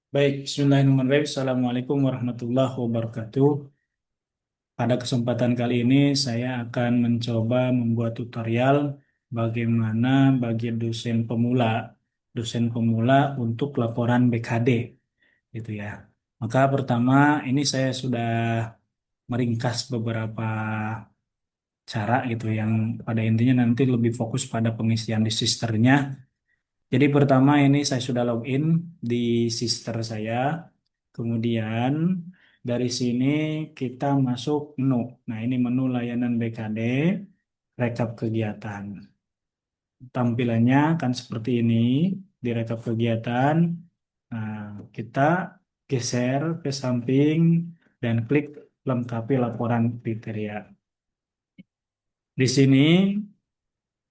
Baik, Bismillahirrahmanirrahim. Assalamualaikum warahmatullahi wabarakatuh. Pada kesempatan kali ini saya akan mencoba membuat tutorial bagaimana bagi dosen pemula untuk laporan BKD, gitu ya. Maka pertama ini saya sudah meringkas beberapa cara gitu yang pada intinya nanti lebih fokus pada pengisian di sisternya. Jadi pertama ini saya sudah login di sister saya. Kemudian dari sini kita masuk menu. Nah, ini menu layanan BKD, rekap kegiatan. Tampilannya kan seperti ini di rekap kegiatan. Nah, kita geser ke samping dan klik lengkapi laporan kriteria. Di sini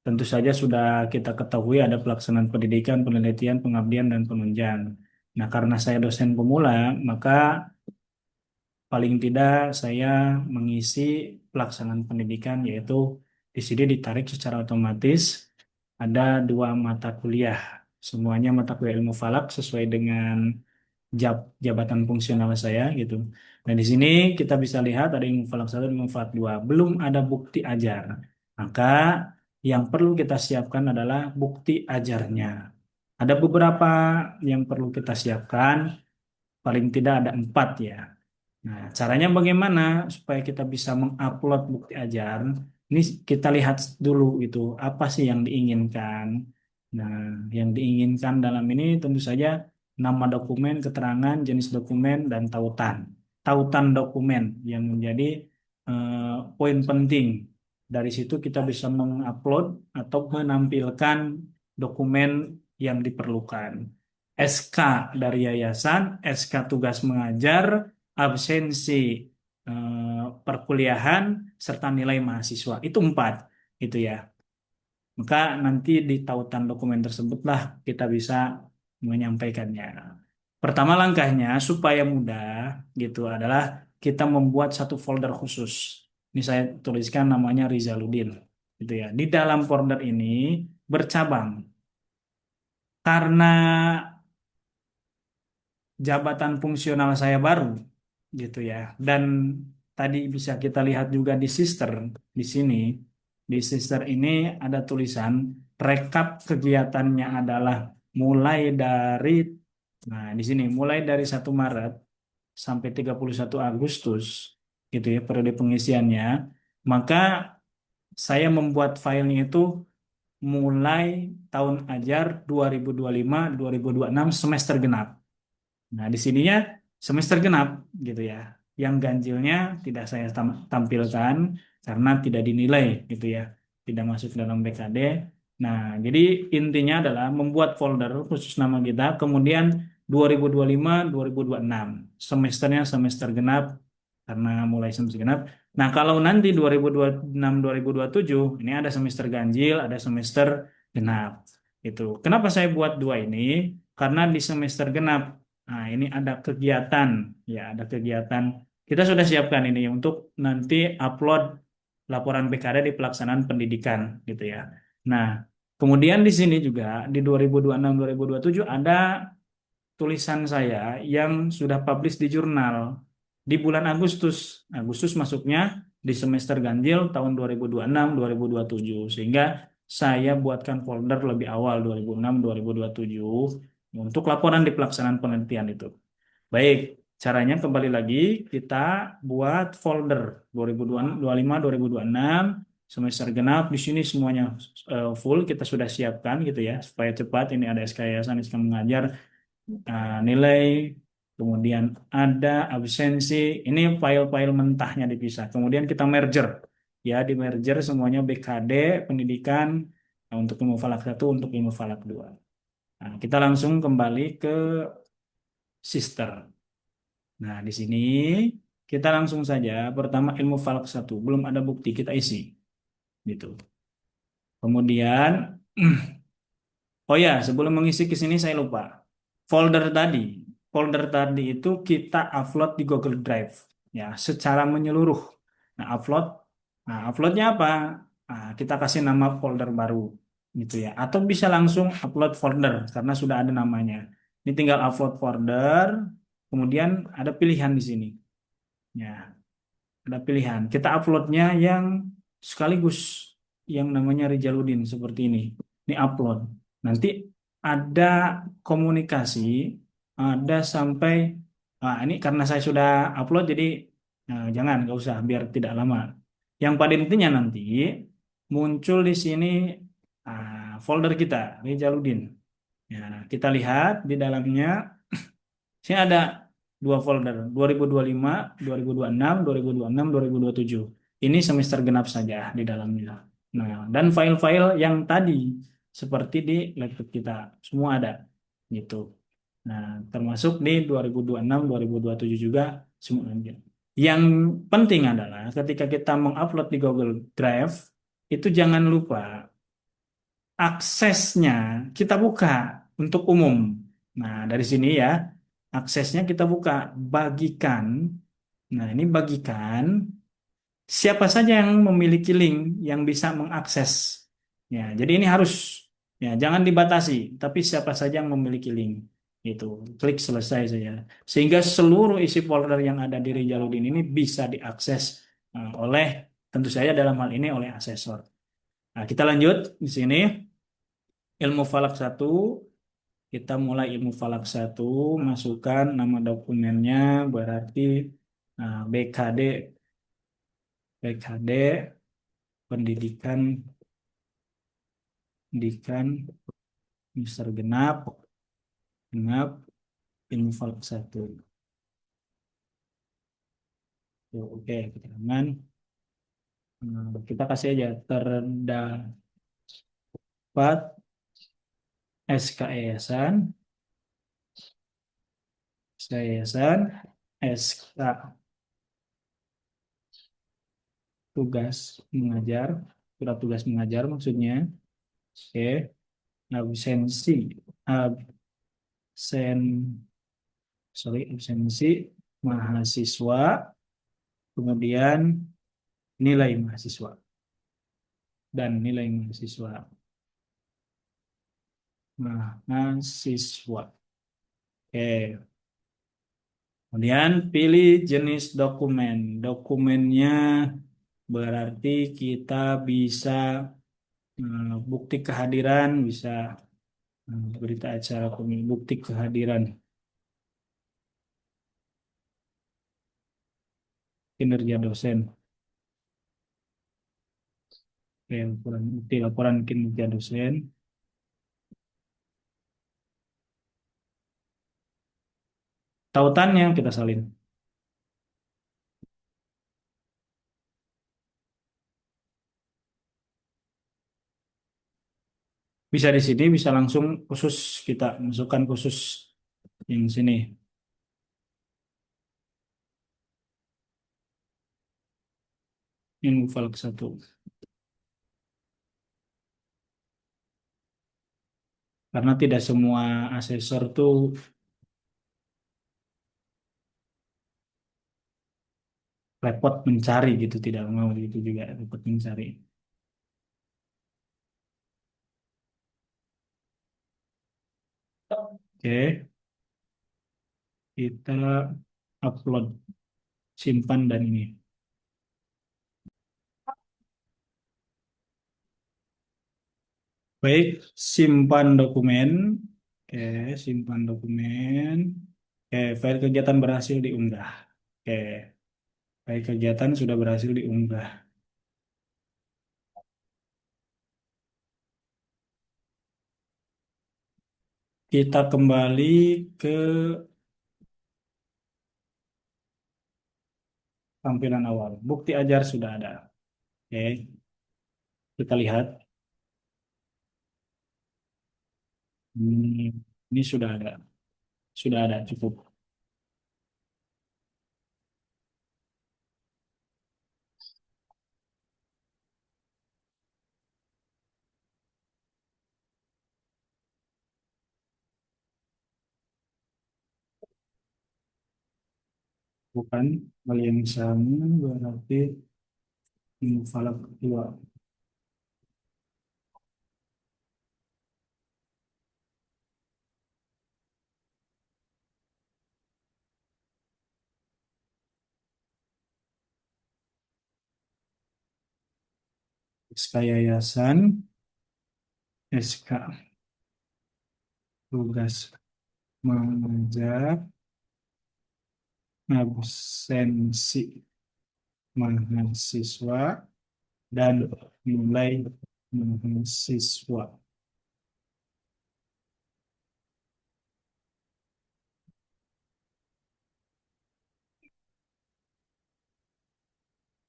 tentu saja sudah kita ketahui ada pelaksanaan pendidikan, penelitian, pengabdian, dan penunjang. Nah, karena saya dosen pemula, maka paling tidak saya mengisi pelaksanaan pendidikan, yaitu di sini ditarik secara otomatis ada dua mata kuliah. Semuanya mata kuliah ilmu falak sesuai dengan jabatan fungsional saya gitu. Dan di sini kita bisa lihat ada ilmu falak satu, ilmu falak dua. Belum ada bukti ajar. Maka yang perlu kita siapkan adalah bukti ajarnya. Ada beberapa yang perlu kita siapkan, paling tidak ada empat ya. Nah, caranya bagaimana supaya kita bisa mengupload bukti ajar? Ini kita lihat dulu itu apa sih yang diinginkan. Nah, yang diinginkan dalam ini tentu saja nama dokumen, keterangan, jenis dokumen, dan tautan. Tautan dokumen yang menjadi poin penting. Dari situ kita bisa mengupload atau menampilkan dokumen yang diperlukan. SK dari yayasan, SK tugas mengajar, absensi perkuliahan, serta nilai mahasiswa. Itu empat, gitu ya. Maka nanti di tautan dokumen tersebutlah kita bisa menyampaikannya. Pertama langkahnya supaya mudah gitu adalah kita membuat satu folder khusus. Ini saya tuliskan namanya Rizaludin, gitu ya. Di dalam folder ini bercabang karena jabatan fungsional saya baru gitu ya. Dan tadi bisa kita lihat juga di sister di sini. Di sister ini ada tulisan rekap kegiatannya adalah mulai dari di sini mulai dari 1 Maret sampai 31 Agustus gitu ya periode pengisiannya. Maka saya membuat filenya itu mulai tahun ajar 2025-2026 semester genap. Nah, di sininya semester genap gitu ya. Yang ganjilnya tidak saya tampilkan karena tidak dinilai gitu ya. Tidak masuk dalam BKD. Nah, jadi intinya adalah membuat folder khusus nama kita, kemudian 2025-2026. Semesternya semester genap karena mulai semester genap. Nah, kalau nanti 2026-2027 ini ada semester ganjil, ada semester genap. Itu. Kenapa saya buat dua ini? Karena di semester genap, nah, ini ada kegiatan, ya, ada kegiatan. Kita sudah siapkan ini untuk nanti upload laporan BKD di pelaksanaan pendidikan, gitu ya. Nah, kemudian di sini juga di 2026-2027 ada tulisan saya yang sudah publish di jurnal di bulan Agustus. Agustus masuknya di semester ganjil tahun 2026-2027, sehingga saya buatkan folder lebih awal 2006-2027 untuk laporan di pelaksanaan penelitian itu. Baik, caranya kembali lagi kita buat folder 2025-2026 semester genap. Di sini semuanya full kita sudah siapkan gitu ya supaya cepat. Ini ada SK Yayasan, SK Mengajar, nilai, kemudian ada absensi. Ini file-file mentahnya dipisah. Kemudian kita merger ya, di merger semuanya BKD pendidikan, untuk ilmu falak satu, untuk ilmu falak dua. Nah, kita langsung kembali ke sister. Nah, di sini kita langsung saja pertama ilmu falak satu, belum ada bukti kita isi gitu. Kemudian oh ya, sebelum mengisi ke sini saya lupa. Folder tadi, folder tadi itu kita upload di Google Drive ya, secara menyeluruh. Nah, uploadnya apa? Nah, kita kasih nama folder baru gitu ya. Atau bisa langsung upload folder karena sudah ada namanya. Ini tinggal upload folder, kemudian ada pilihan di sini. Ya, ada pilihan. Kita uploadnya yang sekaligus yang namanya Rijaludin seperti ini. Ini upload. Nanti ada komunikasi, ada sampai ini karena saya sudah upload jadi jangan nggak usah biar tidak lama. Yang pada intinya nanti muncul di sini folder kita Rijaludin. Ya, kita lihat di dalamnya sini ada dua folder, 2025, 2026, 2026, 2027. Ini semester genap saja di dalamnya. Nah, dan file-file yang tadi seperti di laptop kita semua ada gitu. Nah, termasuk di 2026, 2027 juga semua ada. Yang penting adalah ketika kita mengupload di Google Drive, itu jangan lupa aksesnya kita buka untuk umum. Nah, dari sini ya, aksesnya kita buka, bagikan. Nah, ini bagikan siapa saja yang memiliki link yang bisa mengakses. Ya, jadi ini harus ya jangan dibatasi, tapi siapa saja yang memiliki link itu klik selesai saja. Sehingga seluruh isi folder yang ada di Rijaludin ini bisa diakses oleh tentu saja dalam hal ini oleh asesor. Nah, kita lanjut di sini ilmu falak satu. Kita mulai ilmu falak satu, masukkan nama dokumennya berarti BKD, BKD Pendidikan, Pendidikan Mister Genap, Genap ilmu falak satu. Tuh, oke, keterangan. Kita kasih aja terdapat SK Yayasan, SK Yayasan, SK tugas mengajar, surat tugas mengajar maksudnya. Oke, absensi, absen, absensi mahasiswa, kemudian nilai mahasiswa dan nilai mahasiswa, mahasiswa. Oke, kemudian pilih jenis dokumen. Dokumennya berarti kita bisa bukti kehadiran, bisa berita acara pemilu, bukti kehadiran kinerja dosen. Oke, laporan, bukti laporan kinerja dosen. Tautannya kita salin. Bisa di sini, bisa langsung khusus kita masukkan khusus yang sini. Info file satu. Karena tidak semua asesor tuh repot mencari gitu, tidak mau gitu juga repot mencari. Oke, kita upload, simpan dan ini. Baik, simpan dokumen. Oke, simpan dokumen. Oke, file kegiatan berhasil diunggah. Oke, file kegiatan sudah berhasil diunggah. Kita kembali ke tampilan awal. Bukti ajar sudah ada. Oke, kita lihat. Ini sudah ada. Sudah ada, cukup. Bukan hal yang sama, berarti falak kedua. SK yayasan, SK tugas mengajar, absensi mahasiswa, dan nilai mahasiswa.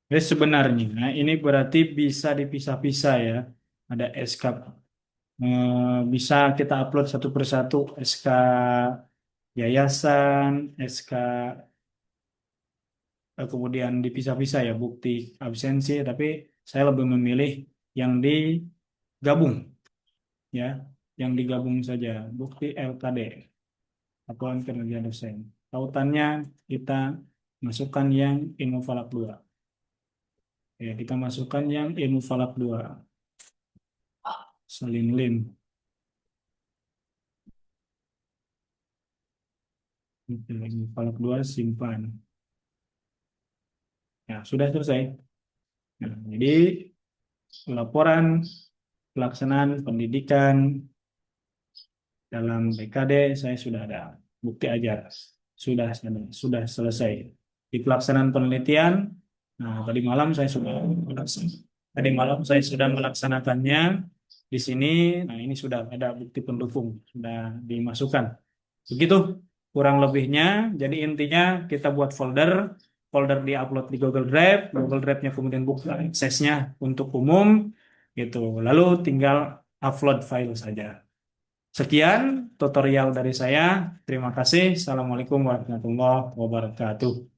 Jadi sebenarnya ini berarti bisa dipisah-pisah ya. Ada SK, bisa kita upload satu persatu, SK yayasan, SK, kemudian dipisah-pisah ya bukti absensi. Tapi saya lebih memilih yang digabung ya, yang digabung saja bukti LKD, laporan kinerja dosen. Tautannya kita masukkan yang Infofalak 2. Ya, kita masukkan yang Infofalak 2. Saling link. Oke, Infofalak 2 simpan. Ya, sudah selesai. Nah, jadi laporan pelaksanaan pendidikan dalam BKD saya sudah ada, bukti ajar sudah selesai. Di pelaksanaan penelitian, nah tadi malam saya sudah melaksanakannya di sini. Nah, ini sudah ada bukti pendukung, sudah dimasukkan. Begitu kurang lebihnya. Jadi intinya kita buat folder, folder di-upload di Google Drive, Google Drive-nya kemudian buka aksesnya untuk umum gitu. Lalu tinggal upload file saja. Sekian tutorial dari saya. Terima kasih. Assalamualaikum warahmatullahi wabarakatuh.